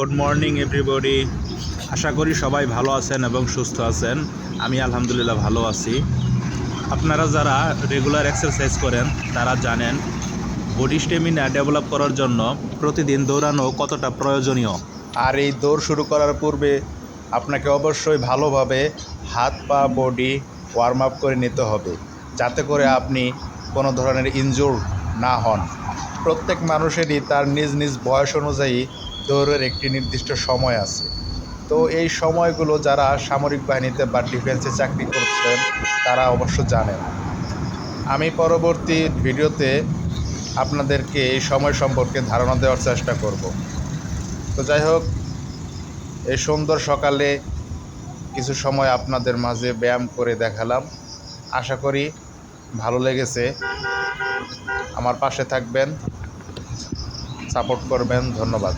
Good morning everybody. আশা করি সবাই ভালো আছেন এবং সুস্থ আছেন। আমি আলহামদুলিল্লাহ ভালো আছি। আপনারা যারা রেগুলার এক্সারসাইজ করেন তারা জানেন বডি স্টেমিনা ডেভেলপ করার জন্য প্রতিদিন দৌড়ানো কতটা প্রয়োজনীয়। আর এই দৌড় শুরু করার পূর্বে আপনাকে অবশ্যই ভালোভাবে হাত পা বডি ওয়ার্ম আপ করে নিতে হবে, যাতে করে আপনি কোনো ধরনের ইনজুর না হন। প্রত্যেক মানুষেরই তার নিজ নিজ বয়স অনুযায়ী দৌড়ের একটি নির্দিষ্ট সময় আছে। তো এই সময়গুলো যারা সামরিক বাহিনীতে বা ডিফেন্সে চাকরি করছেন তারা অবশ্য জানেন। আমি পরবর্তী ভিডিওতে আপনাদেরকে এই সময় সম্পর্কে ধারণা দেওয়ার চেষ্টা করব। তো যাই হোক, এই সুন্দর সকালে কিছু সময় আপনাদের মাঝে ব্যায়াম করে দেখালাম। আশা করি ভালো লেগেছে। আমার পাশে থাকবেন, সাপোর্ট করবেন। ধন্যবাদ।